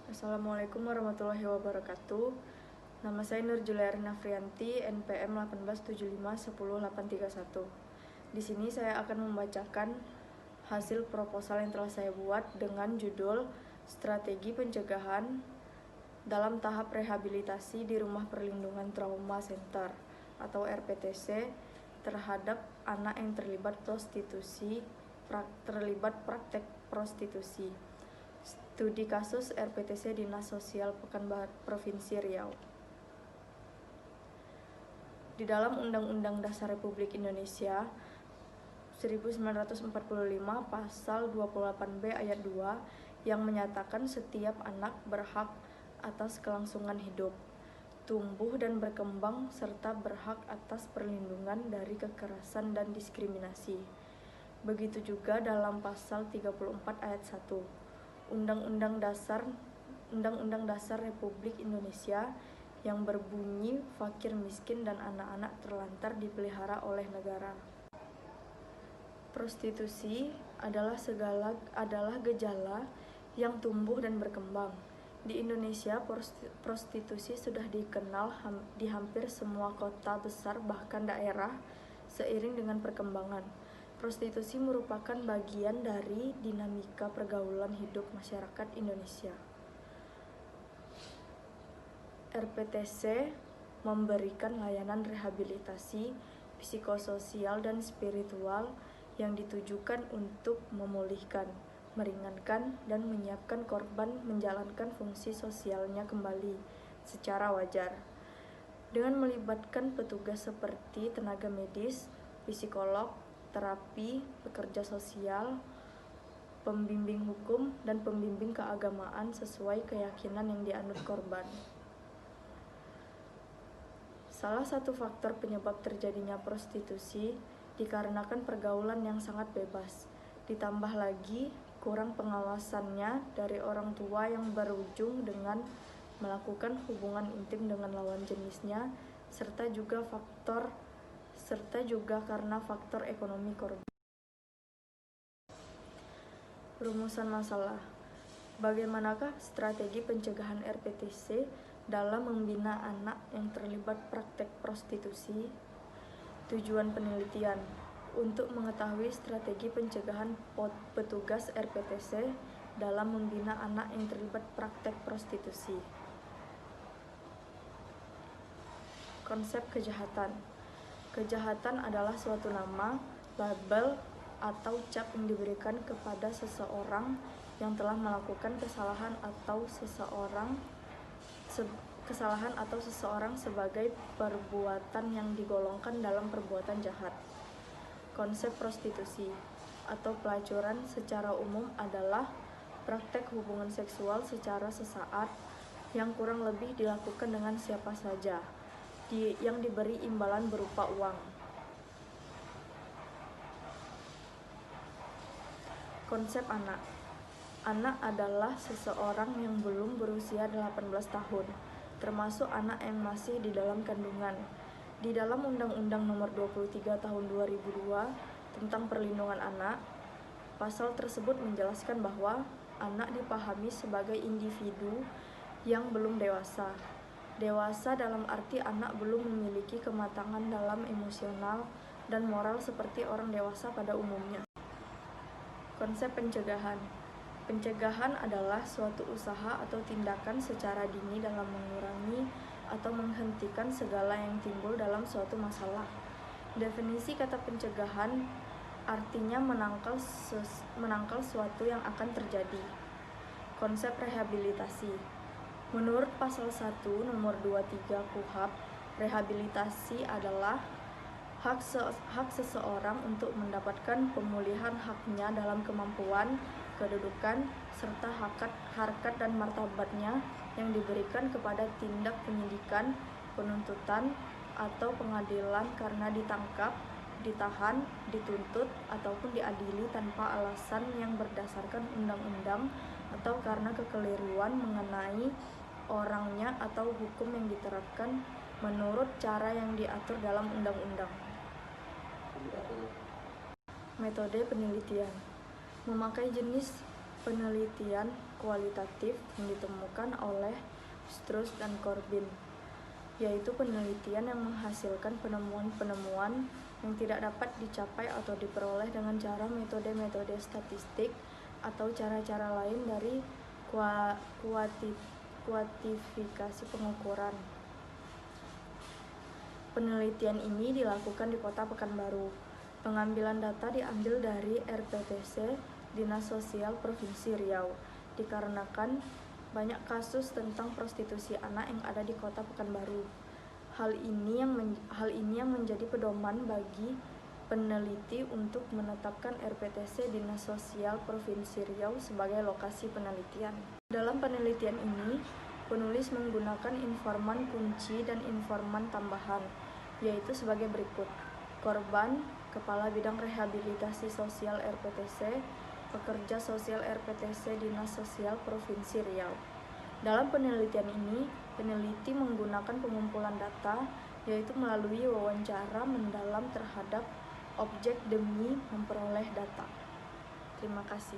Assalamualaikum warahmatullahi wabarakatuh. Nama saya Nur Juliarina Frianti, NPM 187510831. Di sini saya akan membacakan hasil proposal yang telah saya buat dengan judul Strategi Pencegahan dalam Tahap Rehabilitasi di Rumah Perlindungan Trauma Center atau RPTC terhadap anak yang terlibat praktek prostitusi. Studi kasus RPTC Dinas Sosial Pekanbaru Provinsi Riau. Di dalam Undang-Undang Dasar Republik Indonesia 1945 pasal 28B ayat 2 yang menyatakan setiap anak berhak atas kelangsungan hidup, tumbuh dan berkembang serta berhak atas perlindungan dari kekerasan dan diskriminasi. Begitu juga dalam pasal 34 ayat 1 Undang-Undang Dasar Republik Indonesia yang berbunyi fakir miskin dan anak-anak terlantar dipelihara oleh negara. Prostitusi adalah gejala yang tumbuh dan berkembang. Di Indonesia, prostitusi sudah dikenal di hampir semua kota besar bahkan daerah seiring dengan perkembangan. Prostitusi merupakan bagian dari dinamika pergaulan hidup masyarakat Indonesia. RPTC memberikan layanan rehabilitasi psikososial dan spiritual yang ditujukan untuk memulihkan, meringankan, dan menyiapkan korban menjalankan fungsi sosialnya kembali secara wajar. Dengan melibatkan petugas seperti tenaga medis, psikolog, terapi, pekerja sosial, pembimbing hukum, dan pembimbing keagamaan sesuai keyakinan yang dianut korban. Salah satu faktor penyebab terjadinya prostitusi dikarenakan pergaulan yang sangat bebas, ditambah lagi kurang pengawasannya dari orang tua yang berujung dengan melakukan hubungan intim dengan lawan jenisnya, serta juga karena faktor ekonomi korban. Rumusan masalah. Bagaimanakah strategi pencegahan RPTC dalam membina anak yang terlibat praktek prostitusi? Tujuan penelitian untuk mengetahui strategi pencegahan petugas RPTC dalam membina anak yang terlibat praktek prostitusi. Konsep kejahatan. Kejahatan adalah suatu nama, label, atau cap yang diberikan kepada seseorang yang telah melakukan kesalahan atau seseorang sebagai perbuatan yang digolongkan dalam perbuatan jahat. Konsep prostitusi atau pelacuran secara umum adalah praktek hubungan seksual secara sesaat yang kurang lebih dilakukan dengan siapa saja yang diberi imbalan berupa uang. Konsep anak. Anak adalah seseorang yang belum berusia 18 tahun, termasuk anak yang masih di dalam kandungan. Di dalam Undang-Undang Nomor 23 Tahun 2002 tentang Perlindungan Anak, pasal tersebut menjelaskan bahwa anak dipahami sebagai individu yang belum dewasa. Dewasa dalam arti anak belum memiliki kematangan dalam emosional dan moral seperti orang dewasa pada umumnya. Konsep pencegahan. Pencegahan adalah suatu usaha atau tindakan secara dini dalam mengurangi atau menghentikan segala yang timbul dalam suatu masalah. Definisi kata pencegahan artinya menangkal suatu yang akan terjadi. Konsep rehabilitasi. Menurut pasal 1 nomor 23 KUHP, rehabilitasi adalah hak seseorang untuk mendapatkan pemulihan haknya dalam kemampuan, kedudukan, serta harkat dan martabatnya yang diberikan kepada tindak penyidikan, penuntutan, atau pengadilan karena ditangkap, ditahan, dituntut, ataupun diadili tanpa alasan yang berdasarkan undang-undang atau karena kekeliruan mengenai orangnya atau hukum yang diterapkan menurut cara yang diatur dalam undang-undang. Metode penelitian. Memakai jenis penelitian kualitatif yang ditemukan oleh Strauss dan Corbin, yaitu penelitian yang menghasilkan penemuan-penemuan yang tidak dapat dicapai atau diperoleh dengan cara metode-metode statistik atau cara-cara lain dari kuantifikasi pengukuran. Penelitian ini dilakukan di Kota Pekanbaru. Pengambilan data diambil dari RPTC Dinas Sosial Provinsi Riau, dikarenakan banyak kasus tentang prostitusi anak yang ada di Kota Pekanbaru. Hal ini yang menjadi pedoman bagi peneliti untuk menetapkan RPTC Dinas Sosial Provinsi Riau sebagai lokasi penelitian. Dalam penelitian ini, penulis menggunakan informan kunci dan informan tambahan, yaitu sebagai berikut: korban, Kepala Bidang Rehabilitasi Sosial RPTC, pekerja sosial RPTC Dinas Sosial Provinsi Riau. Dalam penelitian ini, peneliti menggunakan pengumpulan data, yaitu melalui wawancara mendalam terhadap objek demi memperoleh data. Terima kasih.